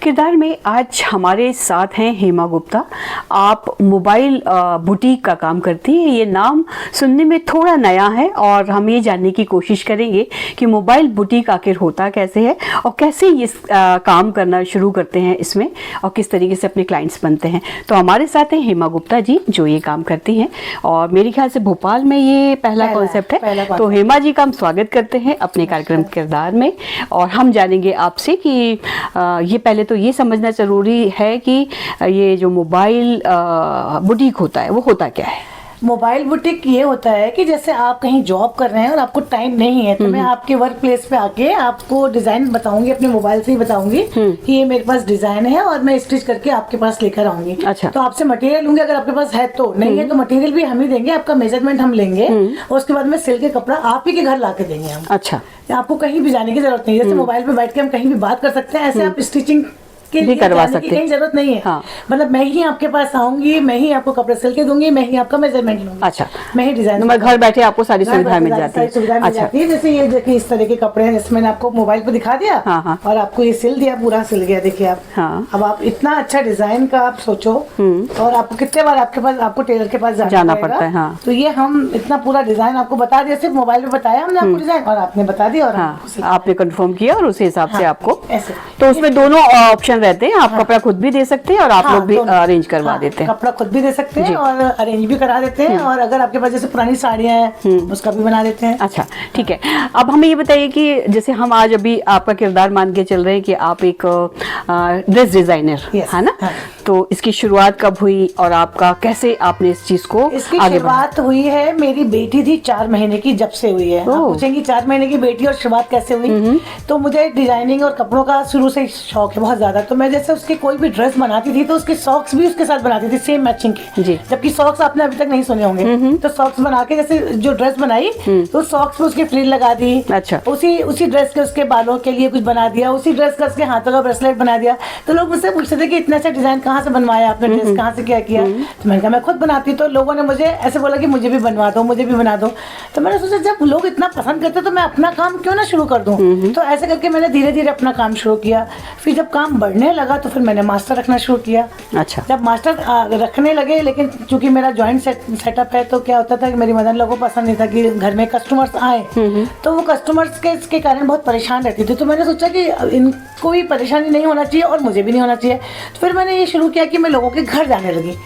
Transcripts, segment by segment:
किरदार में आज हमारे साथ हैं हेमा गुप्ता। आप मोबाइल बुटीक का काम करती हैं। ये नाम सुनने में थोड़ा नया है और हम ये जानने की कोशिश करेंगे कि मोबाइल बुटीक आखिर होता कैसे है और कैसे ये काम करना शुरू करते हैं इसमें और किस तरीके से अपने क्लाइंट्स बनते हैं। तो हमारे साथ हैं हेमा गुप्ता जी जो ये काम करती हैं और मेरे ख्याल से भोपाल में ये पहला कॉन्सेप्ट है। तो हेमा जी का हम स्वागत करते हैं अपने कार्यक्रम किरदार में और हम जानेंगे आपसे कि ये पहले तो ये समझना जरूरी है कि ये जो मोबाइल बुटीक होता है वो होता क्या है। मोबाइल बुटीक ये होता है कि जैसे आप कहीं जॉब कर रहे हैं और आपको टाइम नहीं है तो मैं आपके वर्क प्लेस पे आके आपको डिजाइन बताऊंगी, अपने मोबाइल से ही बताऊंगी कि ये मेरे पास डिजाइन है और मैं स्टिच करके आपके पास लेकर आऊंगी। अच्छा। तो आपसे मटेरियल लूंगी, अगर आपके पास है तो, नहीं है तो मटेरियल भी हम ही देंगे, आपका मेजरमेंट हम लेंगे और उसके बाद में सिल के कपड़ा आप ही के घर ला के देंगे हम। अच्छा। आपको कहीं भी जाने की जरूरत नहीं है, जैसे मोबाइल पे बैठ के हम कहीं भी बात कर सकते हैं, ऐसे आप स्टिचिंग के लिए करवा सकते हैं, कहीं जरूरत नहीं है। हाँ। मतलब मैं ही आपके पास आऊंगी, मैं ही आपको कपड़े सिल के दूंगी, मैं ही आपका मेजरमेंट लूंगी। अच्छा। मैं ही डिजाइन, तो घर बैठे आपको सारी सुविधाएं मिल जाती है। अच्छा। जैसे ये देखिए इस तरह के कपड़े हैं, जैसे मैंने आपको मोबाइल पे दिखा दिया। हाँ, हाँ। और आपको ये सिल दिया, पूरा सिल गया, देखिए आप। हाँ। अब आप इतना अच्छा डिजाइन का आप सोचो और आपको कितने बार आपको टेलर के पास जाना पड़ता है। हाँ। तो ये हम इतना पूरा डिजाइन आपको बता दिया, सिर्फ मोबाइल पे बताया हमने आपको डिजाइन और आपने बता दिया और आपने कंफर्म किया और उसी हिसाब से आपको ऐसे। तो उसमें दोनों ऑप्शन रहते हैं, आप कपड़ा खुद भी दे सकते हैं और आप लोग भी अरेंज करवा देते हैं। कपड़ा खुद भी दे सकते हैं और अरेंज भी करा देते हैं और अगर आपके पास जैसे पुरानी साड़ियाँ हैं उसका भी बना देते हैं। अच्छा, ठीक है। अब हमें ये बताइए कि जैसे हम आज अभी आपका किरदार मान के चल रहे हैं कि आप एक ड्रेस डिजाइनर है ना। तो इसकी शुरुआत कब हुई और आपका कैसे आपने इस चीज को इसकी आगे शुरुआत हुई है, मेरी बेटी थी 4 महीने की जब से हुई है। आप पूछेंगी 4 महीने की बेटी और शुरुआत कैसे हुई। तो मुझे डिजाइनिंग और कपड़ों का शुरू से शौक है बहुत ज्यादा। तो मैं जैसे उसकी कोई भी ड्रेस बनाती थी तो उसके सॉक्स भी उसके साथ बनाती थी, सेम मैचिंग के। जबकि सॉक्स आपने अभी तक नहीं सुने होंगे। तो सॉक्स बना के जैसे जो ड्रेस बनाई तो सॉक्स पे उसकी फ्रिल लगा दी। अच्छा। उसी ड्रेस के उसके बालों के लिए कुछ बना दिया, उसी ड्रेस का उसके हाथों का ब्रेसलेट बना दिया। तो लोग मुझसे पूछते थे कि इतना अच्छा डिजाइन कहाँ से बनवाया आपने, ड्रेस कहाँ से क्या किया। तो मैंने कहा मैं खुद बनाती। तो लोगों ने मुझे ऐसे बोला कि मुझे भी बनवा दो, मुझे भी बना दो। तो मैंने सोचा जब लोग इतना पसंद करते तो मैं अपना काम क्यों ना शुरू कर दूं। तो ऐसे करके मैंने धीरे धीरे अपना काम शुरू किया। फिर जब काम बढ़ने लगा तो फिर मैंने मास्टर रखना शुरू किया। अच्छा। जब मास्टर रखने लगे, लेकिन चूंकि मेरा जॉइंट सेटअप है तो क्या होता था कि मेरी मदर लोगों को पसंद नहीं था कि घर में कस्टमर्स आए। तो वो कस्टमर्स के कारण बहुत परेशान रहती थी। तो मैंने सोचा कि इनको भी परेशानी नहीं होना चाहिए और मुझे भी नहीं होना चाहिए। तो फिर मैंने ये शुरू किया कि मैं लोगों के घर जाने लगी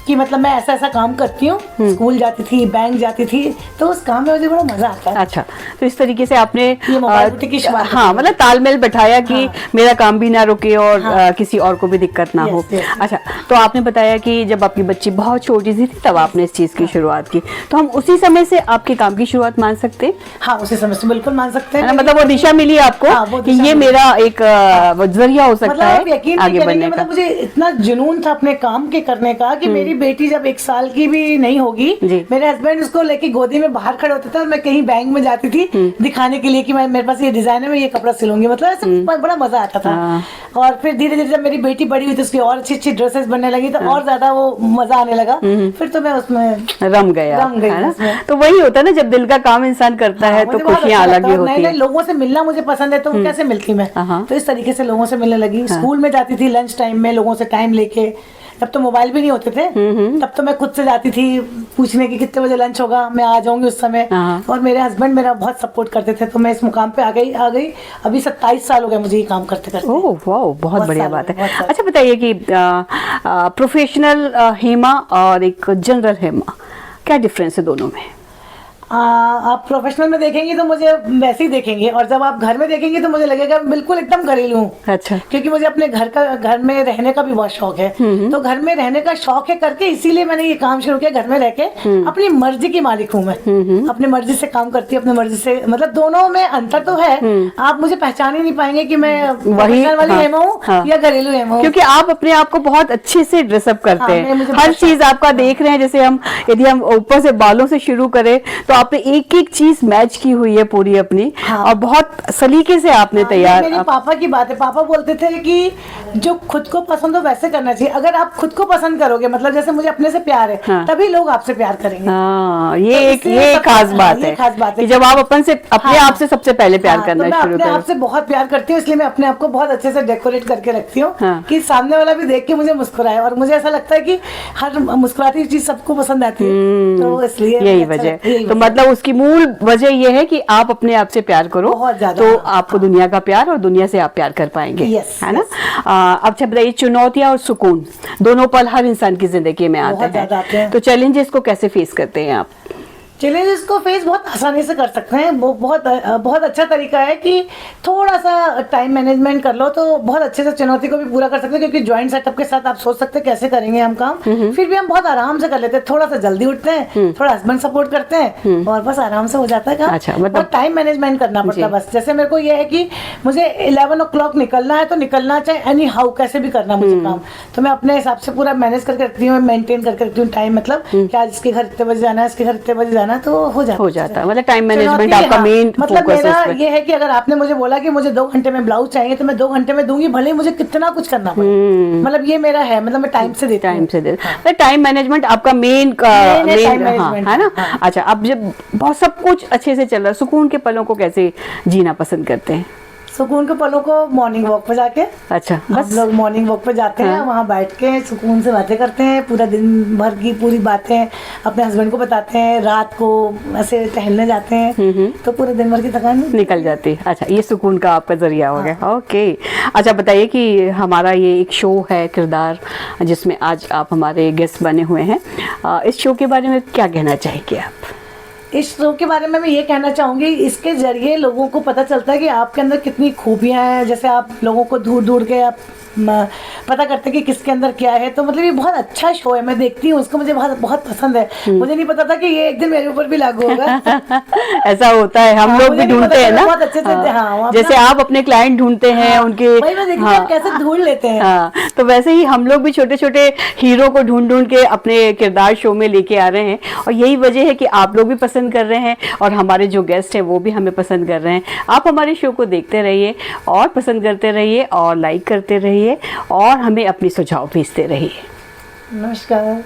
कि मतलब मैं ऐसा ऐसा काम करती हूँ। स्कूल जाती थी, बैंक जाती थी, तो उस काम में मुझे बड़ा मजा आता है। अच्छा, तो इस तरीके से आपने मोबाइल बुटीक की शुरुआत हाँ मतलब तालमेल बैठाया कि मेरा काम भी ना रुके और किसी और को भी दिक्कत ना हो। अच्छा, तो आपने बताया कि जब आपकी बच्ची बहुत छोटी सी थी तब आपने इस चीज की शुरुआत की। तो हम उसी समय से आपके काम की शुरुआत मान सकते हैं। हाँ, उसी समय से बिल्कुल मान सकते हैं। मतलब वो दिशा मिली आपको कि ये मेरा एक जरिया हो सकता है आगे बढ़ने का। मुझे इतना जुनून था अपने काम के करने का कि मेरी बेटी जब 1 साल की भी नहीं होगी, मेरे हस्बैंड उसको लेके गोदी में बाहर खड़े होते थे और मैं कहीं बैंक में जाती थी दिखाने के लिए कि मैं मेरे पास ये डिजाइन है, मैं ये कपड़ा सिलूंगी। मतलब ऐसा बड़ा मजा आता था। और फिर धीरे धीरे जब मेरी बेटी बड़ी हुई तो उसकी और अच्छी अच्छी ड्रेसेस बनने लगी तो और ज्यादा वो मजा आने लगा। फिर तो मैं उसमें रम गया ना। तो वही होता है ना, जब दिल का काम इंसान करता है तो खुशियां अलग ही होती है। लोगों से मिलना मुझे पसंद है तो कैसे मिलती मैं। तो इस तरीके से लोगों से मिलने लगी। स्कूल में जाती थी लंच टाइम में लोगों से टाइम लेके। तब तो मोबाइल भी नहीं होते थे। तब तो मैं खुद से जाती थी पूछने की कितने बजे लंच होगा, मैं आ जाऊंगी उस समय। और मेरे हस्बैंड मेरा बहुत सपोर्ट करते थे तो मैं इस मुकाम पे आ गई। अभी 27 साल हो गए मुझे ये काम करते करते। ओह वाह, बहुत बढ़िया बात है। अच्छा बताइए कि प्रोफेशनल हेमा और एक जनरल हेमा क्या डिफरेंस है दोनों में। आप प्रोफेशनल में देखेंगे तो मुझे वैसे ही देखेंगे और जब आप घर में देखेंगे तो मुझे लगेगा बिल्कुल एकदम घरेलू हूँ। अच्छा। क्योंकि मुझे अपने घर में रहने का भी बहुत शौक है। तो घर में रहने का शौक है करके इसीलिए मैंने ये काम शुरू किया। घर में रह के अपनी मर्जी की मालिक हूँ मैं। अपनी मर्जी से काम करती हूँ, अपनी मर्जी से। मतलब दोनों में अंतर तो है। आप मुझे पहचान ही नहीं पाएंगे कि मैं प्रोफेशनल वाली हेमा हूँ या घरेलू हेमा हूँ, क्योंकि आप अपने आप को बहुत अच्छे से ड्रेसअप करते हैं। हर चीज आपका देख रहे हैं। जैसे यदि हम ऊपर से बालों से शुरू करें तो तो आपने एक एक चीज मैच की हुई है पूरी अपनी, हाँ। और बहुत सलीके से आपने ये तैयार। मेरे पापा की बात है, पापा बोलते थे कि जो खुद को पसंद हो वैसे करना चाहिए। अगर आप खुद को पसंद करोगे, मतलब जैसे मुझे अपने से प्यार है, हाँ। तभी लोग आपसे प्यार करेंगे। हाँ, तो ये इसलिए एक खास बात ये है, खास बात है कि जब आप अपने हाँ। आप से सबसे पहले प्यार हाँ, करना तो मैं शुरू अपने करो। आप से बहुत प्यार करती हूँ, इसलिए मैं अपने आप को बहुत अच्छे से डेकोरेट करके रखती हूँ, हाँ। कि सामने वाला भी देख के मुझे मुस्कुराए। और मुझे ऐसा लगता है कि हर मुस्कुराती हुई चीज सबको पसंद आती है, तो इसलिए यही अच्छा वजह लगता है, यही तो वजह। मतलब उसकी मूल वजह ये है कि आप अपने आप से प्यार करो, बहुत ज्यादा, तो हाँ, आपको दुनिया का प्यार और दुनिया से आप प्यार कर पाएंगे। Yes, है ना? yes. अच्छा बताइए, चुनौतियां और सुकून दोनों पल हर इंसान की जिंदगी में बहुत आते ज्यादा आते हैं, हैं। तो चैलेंजेस को कैसे फेस करते हैं आप? चैलेंजेस को फेस बहुत आसानी से कर सकते हैं। वो बहुत अच्छा तरीका है कि थोड़ा सा टाइम मैनेजमेंट कर लो तो बहुत अच्छे से चुनौती को भी पूरा कर सकते हैं, क्योंकि ज्वाइंट सेटअप के साथ आप सोच सकते हैं कैसे करेंगे हम काम, फिर भी हम बहुत आराम से कर लेते हैं। थोड़ा सा जल्दी उठते हैं, थोड़ा हस्बैंड सपोर्ट करते हैं, और बस आराम से हो जाता है काम। अच्छा, मतलब बहुत टाइम मैनेजमेंट करना पड़ता है बस। जैसे मेरे को ये है कि मुझे 11 o'clock निकलना है, तो निकलना चाहे एनी हाउ कैसे भी करना मुझे काम, तो मैं अपने हिसाब से पूरा मैनेज करके रखती हूँ, मेंटेन करके रखती हूँ टाइम। मतलब कि आज इसके घर इतने बजे जाना है, इसके घर इतने बजे जाना है, तो हो जाता है। मतलब टाइम मैनेजमेंट चुनौती, आपका हाँ। मेन मतलब फोकस मेरा है। ये है कि अगर आपने मुझे बोला कि मुझे 2 घंटे में ब्लाउज चाहिए, तो मैं 2 घंटे में दूंगी, भले ही मुझे कितना कुछ करना पड़े। मतलब ये मेरा है, मतलब मैं टाइम से देती हूँ। टाइम से दे, टाइम मैनेजमेंट आपका मेन time हाँ, management है ना? हाँ। अच्छा, अब जब बहुत सब कुछ अच्छे से चल रहा है, सुकून के पलों को कैसे जीना पसंद करते हैं? सुकून के पलों को मॉर्निंग वॉक पे जाके, अच्छा, हम बस लोग मॉर्निंग वॉक पे जाते हैं, हाँ। वहाँ बैठ के सुकून से बातें करते हैं, पूरा दिन भर की पूरी बातें अपने हस्बैंड को बताते हैं, रात को ऐसे टहलने जाते हैं, तो पूरे दिन भर की थकान निकल जाती। अच्छा, ये सुकून का आपका जरिया हो गया। ओके, अच्छा बताइए कि हमारा ये एक शो है किरदार, जिसमें आज आप हमारे गेस्ट बने हुए हैं, इस शो के बारे में क्या कहना चाहेंगे आप? इस शो के बारे में मैं ये कहना चाहूँगी, इसके जरिए लोगों को पता चलता है कि आपके अंदर कितनी खूबियाँ हैं। जैसे आप लोगों को ढूंढ ढूंढ के आप पता करते हैं कि किसके अंदर क्या है, तो मतलब ये बहुत अच्छा शो है, मैं देखती हूँ उसको, मुझे बहुत बहुत पसंद है। मुझे नहीं पता था कि ये एक दिन मेरे ऊपर भी लागू होगा। ऐसा होता है, हम हाँ, लोग मुझे भी नहीं ढूंढते पता हैं था, ना। बहुत अच्छे से हाँ, जैसे आप अपने क्लाइंट ढूंढते हैं, उनके वही मैं देखती हूँ आप कैसे ढूंढ लेते हैं। हाँ, तो वैसे ही हम लोग भी छोटे छोटे हीरो को ढूंढ ढूंढ के अपने किरदार शो में लेके आ रहे हैं, और यही वजह है कि आप लोग भी पसंद कर रहे हैं, और हमारे जो गेस्ट हैं वो भी हमें पसंद कर रहे हैं। आप हमारे शो को देखते रहिए, और पसंद करते रहिए, और लाइक करते रहिए, और हमें अपनी सुझाव भेजते रहिए। नमस्कार।